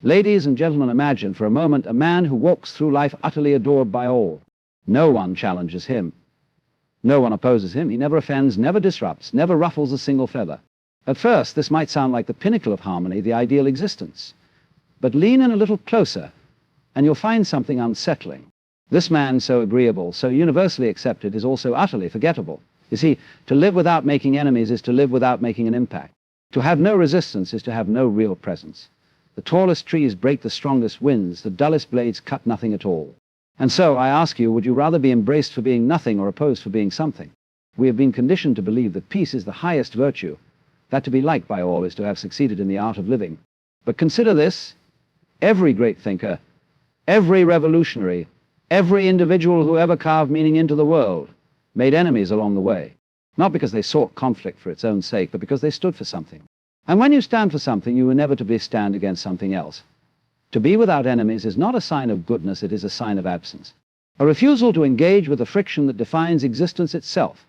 Ladies and gentlemen, imagine for a moment a man who walks through life utterly adored by all. No one challenges him. No one opposes him. He never offends, never disrupts, never ruffles a single feather. At first, this might sound like the pinnacle of harmony, the ideal existence. But lean in a little closer, and you'll find something unsettling. This man, so agreeable, so universally accepted, is also utterly forgettable. You see, to live without making enemies is to live without making an impact. To have no resistance is to have no real presence. The tallest trees break the strongest winds, the dullest blades cut nothing at all. And so, I ask you, would you rather be embraced for being nothing or opposed for being something? We have been conditioned to believe that peace is the highest virtue, that to be liked by all is to have succeeded in the art of living. But consider this: every great thinker, every revolutionary, every individual who ever carved meaning into the world, made enemies along the way, not because they sought conflict for its own sake, but because they stood for something. And when you stand for something, you inevitably stand against something else. To be without enemies is not a sign of goodness, it is a sign of absence. A refusal to engage with the friction that defines existence itself.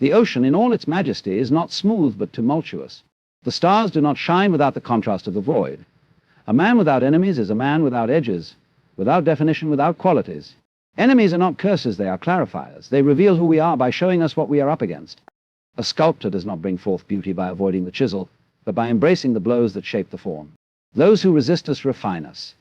The ocean, in all its majesty, is not smooth but tumultuous. The stars do not shine without the contrast of the void. A man without enemies is a man without edges, without definition, without qualities. Enemies are not curses, they are clarifiers. They reveal who we are by showing us what we are up against. A sculptor does not bring forth beauty by avoiding the chisel, but by embracing the blows that shape the form. Those who resist us refine us.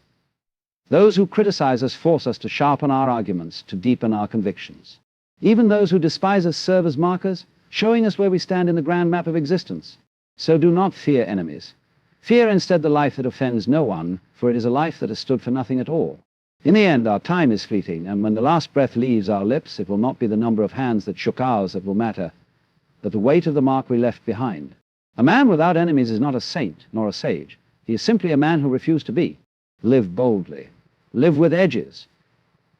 Those who criticize us force us to sharpen our arguments, to deepen our convictions. Even those who despise us serve as markers, showing us where we stand in the grand map of existence. So do not fear enemies. Fear instead the life that offends no one, for it is a life that has stood for nothing at all. In the end, our time is fleeting, and when the last breath leaves our lips, it will not be the number of hands that shook ours that will matter, but the weight of the mark we left behind. A man without enemies is not a saint, nor a sage. He is simply a man who refused to be. Live boldly. Live with edges.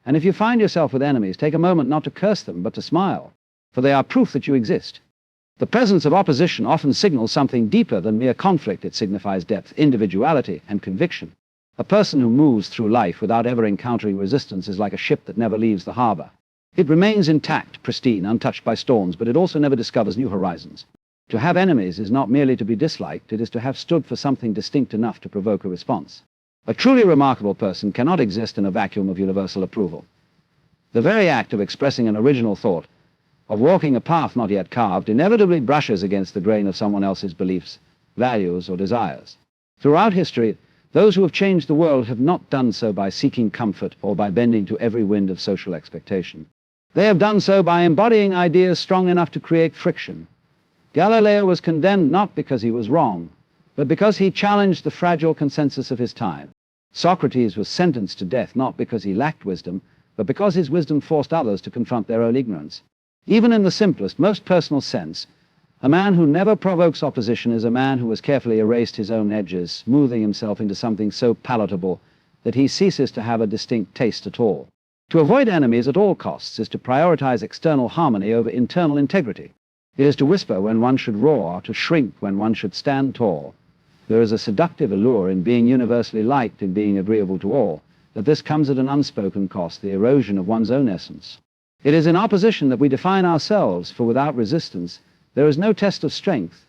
And if you find yourself with enemies, take a moment not to curse them, but to smile, for they are proof that you exist. The presence of opposition often signals something deeper than mere conflict. It signifies depth, individuality, and conviction. A person who moves through life without ever encountering resistance is like a ship that never leaves the harbor. It remains intact, pristine, untouched by storms, but it also never discovers new horizons. To have enemies is not merely to be disliked, it is to have stood for something distinct enough to provoke a response. A truly remarkable person cannot exist in a vacuum of universal approval. The very act of expressing an original thought, of walking a path not yet carved, inevitably brushes against the grain of someone else's beliefs, values, or desires. Throughout history, those who have changed the world have not done so by seeking comfort or by bending to every wind of social expectation. They have done so by embodying ideas strong enough to create friction. Galileo was condemned not because he was wrong, but because he challenged the fragile consensus of his time. Socrates was sentenced to death not because he lacked wisdom, but because his wisdom forced others to confront their own ignorance. Even in the simplest, most personal sense, a man who never provokes opposition is a man who has carefully erased his own edges, smoothing himself into something so palatable that he ceases to have a distinct taste at all. To avoid enemies at all costs is to prioritize external harmony over internal integrity. It is to whisper when one should roar, to shrink when one should stand tall. There is a seductive allure in being universally liked, in being agreeable to all, that this comes at an unspoken cost, the erosion of one's own essence. It is in opposition that we define ourselves, for without resistance, there is no test of strength,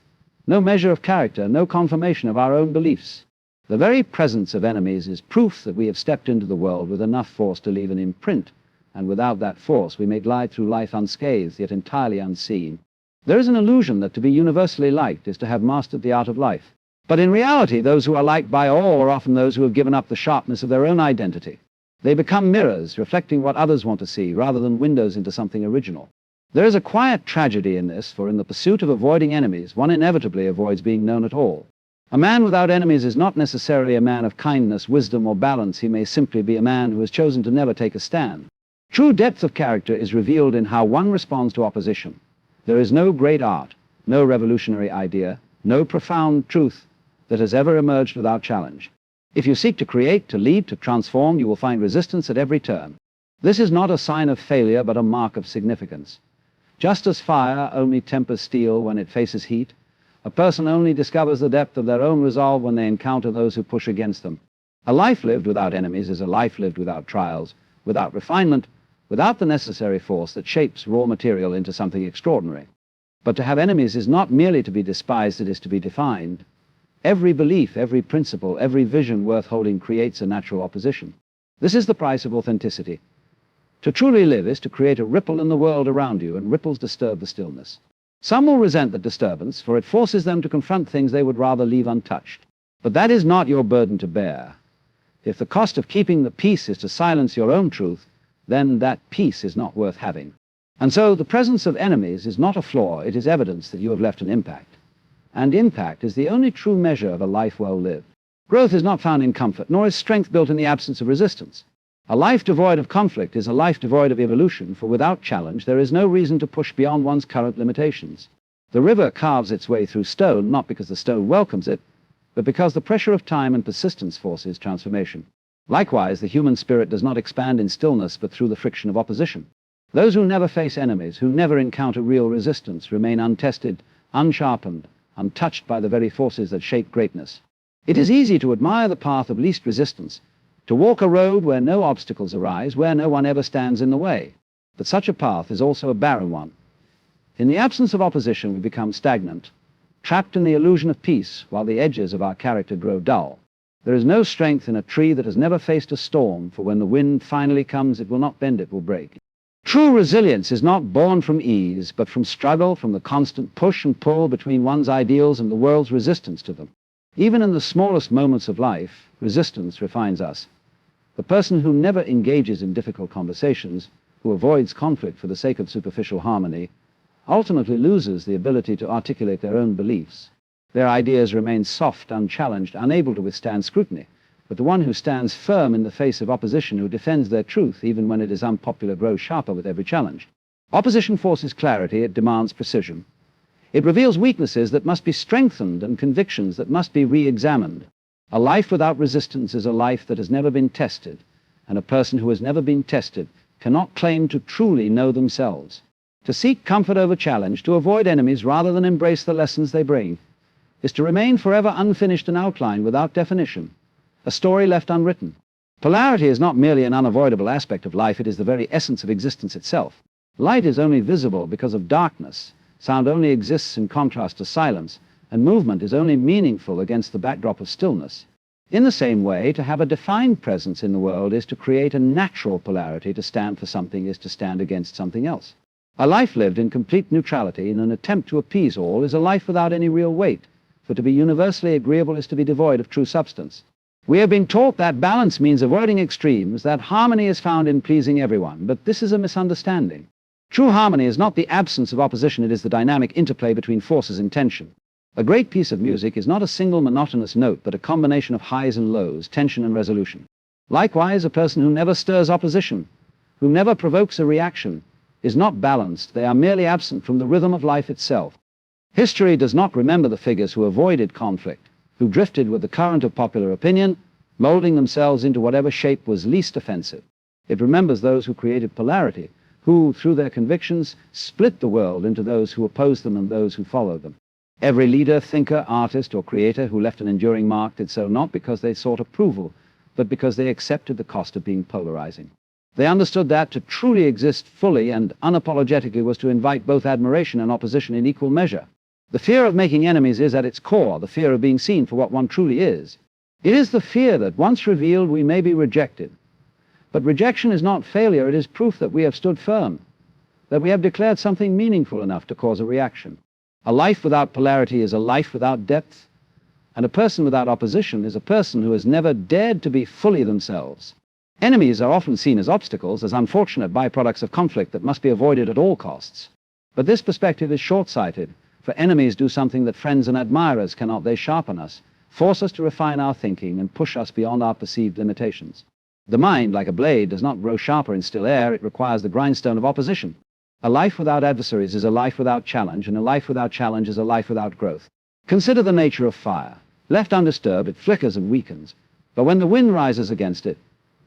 no measure of character, no confirmation of our own beliefs. The very presence of enemies is proof that we have stepped into the world with enough force to leave an imprint, and without that force we may glide through life unscathed, yet entirely unseen. There is an illusion that to be universally liked is to have mastered the art of life. But in reality, those who are liked by all are often those who have given up the sharpness of their own identity. They become mirrors, reflecting what others want to see, rather than windows into something original. There is a quiet tragedy in this, for in the pursuit of avoiding enemies, one inevitably avoids being known at all. A man without enemies is not necessarily a man of kindness, wisdom, or balance. He may simply be a man who has chosen to never take a stand. True depth of character is revealed in how one responds to opposition. There is no great art, no revolutionary idea, no profound truth that has ever emerged without challenge. If you seek to create, to lead, to transform, you will find resistance at every turn. This is not a sign of failure, but a mark of significance. Just as fire only tempers steel when it faces heat, a person only discovers the depth of their own resolve when they encounter those who push against them. A life lived without enemies is a life lived without trials, without refinement, without the necessary force that shapes raw material into something extraordinary. But to have enemies is not merely to be despised, it is to be defined. Every belief, every principle, every vision worth holding creates a natural opposition. This is the price of authenticity. To truly live is to create a ripple in the world around you, and ripples disturb the stillness. Some will resent the disturbance, for it forces them to confront things they would rather leave untouched. But that is not your burden to bear. If the cost of keeping the peace is to silence your own truth, then that peace is not worth having. And so the presence of enemies is not a flaw, it is evidence that you have left an impact. And impact is the only true measure of a life well lived. Growth is not found in comfort, nor is strength built in the absence of resistance. A life devoid of conflict is a life devoid of evolution, for without challenge there is no reason to push beyond one's current limitations. The river carves its way through stone, not because the stone welcomes it, but because the pressure of time and persistence forces transformation. Likewise, the human spirit does not expand in stillness, but through the friction of opposition. Those who never face enemies, who never encounter real resistance, remain untested, unsharpened, untouched by the very forces that shape greatness. It is easy to admire the path of least resistance, to walk a road where no obstacles arise, where no one ever stands in the way. But such a path is also a barren one. In the absence of opposition, we become stagnant, trapped in the illusion of peace, while the edges of our character grow dull. There is no strength in a tree that has never faced a storm, for when the wind finally comes, it will not bend, it will break. True resilience is not born from ease, but from struggle, from the constant push and pull between one's ideals and the world's resistance to them. Even in the smallest moments of life, resistance refines us. The person who never engages in difficult conversations, who avoids conflict for the sake of superficial harmony, ultimately loses the ability to articulate their own beliefs. Their ideas remain soft, unchallenged, unable to withstand scrutiny. But the one who stands firm in the face of opposition, who defends their truth even when it is unpopular, grows sharper with every challenge. Opposition forces clarity, it demands precision. It reveals weaknesses that must be strengthened and convictions that must be re-examined. A life without resistance is a life that has never been tested, and a person who has never been tested cannot claim to truly know themselves. To seek comfort over challenge, to avoid enemies rather than embrace the lessons they bring, is to remain forever unfinished and outlined without definition, a story left unwritten. Polarity is not merely an unavoidable aspect of life, it is the very essence of existence itself. Light is only visible because of darkness, sound only exists in contrast to silence, and movement is only meaningful against the backdrop of stillness. In the same way, to have a defined presence in the world is to create a natural polarity. To stand for something is to stand against something else. A life lived in complete neutrality in an attempt to appease all is a life without any real weight, for to be universally agreeable is to be devoid of true substance. We have been taught that balance means avoiding extremes, that harmony is found in pleasing everyone, but this is a misunderstanding. True harmony is not the absence of opposition, it is the dynamic interplay between forces in tension. A great piece of music is not a single monotonous note, but a combination of highs and lows, tension and resolution. Likewise, a person who never stirs opposition, who never provokes a reaction, is not balanced. They are merely absent from the rhythm of life itself. History does not remember the figures who avoided conflict, who drifted with the current of popular opinion, molding themselves into whatever shape was least offensive. It remembers those who created polarity, who, through their convictions, split the world into those who opposed them and those who followed them. Every leader, thinker, artist, or creator who left an enduring mark did so not because they sought approval, but because they accepted the cost of being polarizing. They understood that to truly exist fully and unapologetically was to invite both admiration and opposition in equal measure. The fear of making enemies is at its core the fear of being seen for what one truly is. It is the fear that once revealed we may be rejected. But rejection is not failure, it is proof that we have stood firm, that we have declared something meaningful enough to cause a reaction. A life without polarity is a life without depth, and a person without opposition is a person who has never dared to be fully themselves. Enemies are often seen as obstacles, as unfortunate byproducts of conflict that must be avoided at all costs. But this perspective is short-sighted, for enemies do something that friends and admirers cannot. They sharpen us, force us to refine our thinking, and push us beyond our perceived limitations. The mind, like a blade, does not grow sharper in still air, it requires the grindstone of opposition. A life without adversaries is a life without challenge, and a life without challenge is a life without growth. Consider the nature of fire. Left undisturbed, it flickers and weakens, but when the wind rises against it,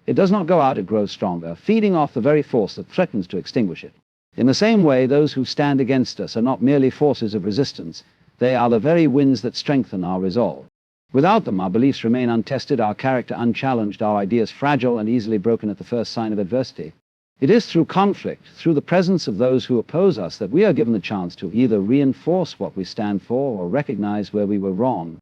it does not go out, it grows stronger, feeding off the very force that threatens to extinguish it. In the same way, those who stand against us are not merely forces of resistance, they are the very winds that strengthen our resolve. Without them, our beliefs remain untested, our character unchallenged, our ideas fragile and easily broken at the first sign of adversity. It is through conflict, through the presence of those who oppose us, that we are given the chance to either reinforce what we stand for or recognize where we were wrong.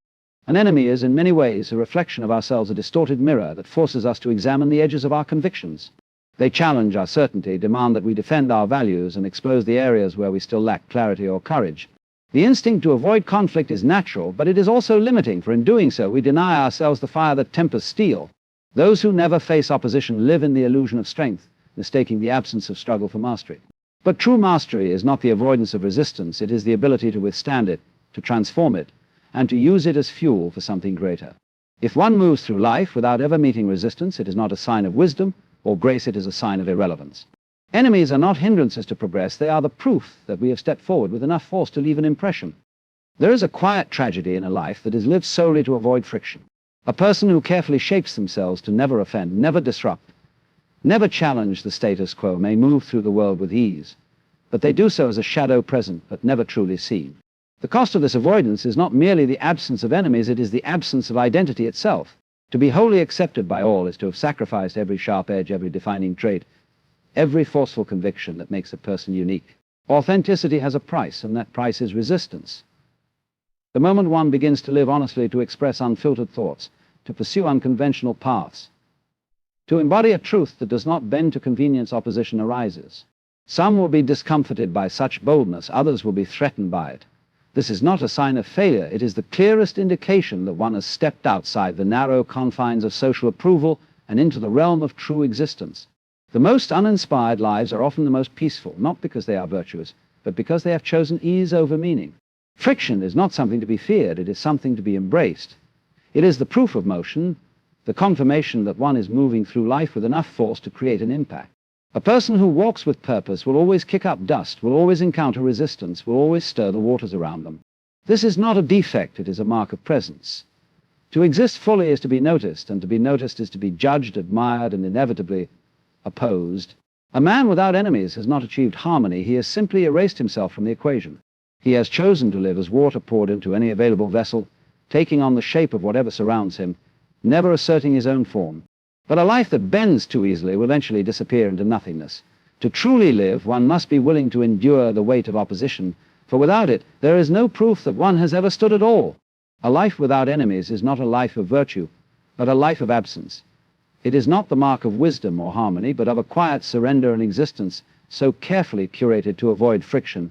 An enemy is in many ways a reflection of ourselves, a distorted mirror that forces us to examine the edges of our convictions. They challenge our certainty, demand that we defend our values, and expose the areas where we still lack clarity or courage. The instinct to avoid conflict is natural, but it is also limiting, for in doing so we deny ourselves the fire that tempers steel. Those who never face opposition live in the illusion of strength, mistaking the absence of struggle for mastery. But true mastery is not the avoidance of resistance, it is the ability to withstand it, to transform it, and to use it as fuel for something greater. If one moves through life without ever meeting resistance, it is not a sign of wisdom or grace, it is a sign of irrelevance. Enemies are not hindrances to progress, they are the proof that we have stepped forward with enough force to leave an impression. There is a quiet tragedy in a life that is lived solely to avoid friction. A person who carefully shapes themselves to never offend, never disrupt, never challenge the status quo may move through the world with ease, but they do so as a shadow present but never truly seen. The cost of this avoidance is not merely the absence of enemies, it is the absence of identity itself. To be wholly accepted by all is to have sacrificed every sharp edge, every defining trait, every forceful conviction that makes a person unique. Authenticity has a price, and that price is resistance. The moment one begins to live honestly, to express unfiltered thoughts, to pursue unconventional paths, to embody a truth that does not bend to convenience, opposition arises. Some will be discomforted by such boldness, others will be threatened by it. This is not a sign of failure, it is the clearest indication that one has stepped outside the narrow confines of social approval and into the realm of true existence. The most uninspired lives are often the most peaceful, not because they are virtuous, but because they have chosen ease over meaning. Friction is not something to be feared, it is something to be embraced. It is the proof of motion, the confirmation that one is moving through life with enough force to create an impact. A person who walks with purpose will always kick up dust, will always encounter resistance, will always stir the waters around them. This is not a defect, it is a mark of presence. To exist fully is to be noticed, and to be noticed is to be judged, admired, and inevitably opposed. A man without enemies has not achieved harmony, he has simply erased himself from the equation. He has chosen to live as water poured into any available vessel, taking on the shape of whatever surrounds him, never asserting his own form. But a life that bends too easily will eventually disappear into nothingness. To truly live, one must be willing to endure the weight of opposition, for without it, there is no proof that one has ever stood at all. A life without enemies is not a life of virtue, but a life of absence. It is not the mark of wisdom or harmony, but of a quiet surrender and existence so carefully curated to avoid friction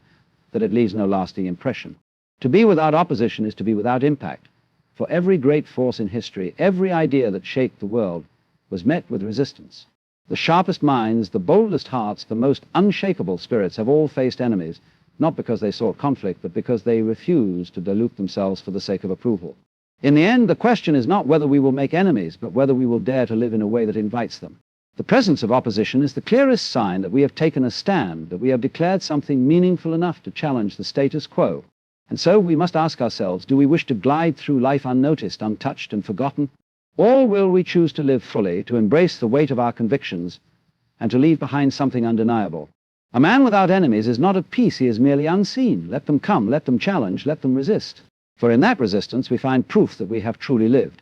that it leaves no lasting impression. To be without opposition is to be without impact. For every great force in history, every idea that shaped the world, was met with resistance. The sharpest minds, the boldest hearts, the most unshakable spirits have all faced enemies, not because they sought conflict, but because they refused to dilute themselves for the sake of approval. In the end, the question is not whether we will make enemies, but whether we will dare to live in a way that invites them. The presence of opposition is the clearest sign that we have taken a stand, that we have declared something meaningful enough to challenge the status quo. And so we must ask ourselves, do we wish to glide through life unnoticed, untouched, and forgotten? Or will we choose to live fully, to embrace the weight of our convictions, and to leave behind something undeniable? A man without enemies is not at peace, he is merely unseen. Let them come, let them challenge, let them resist. For in that resistance we find proof that we have truly lived.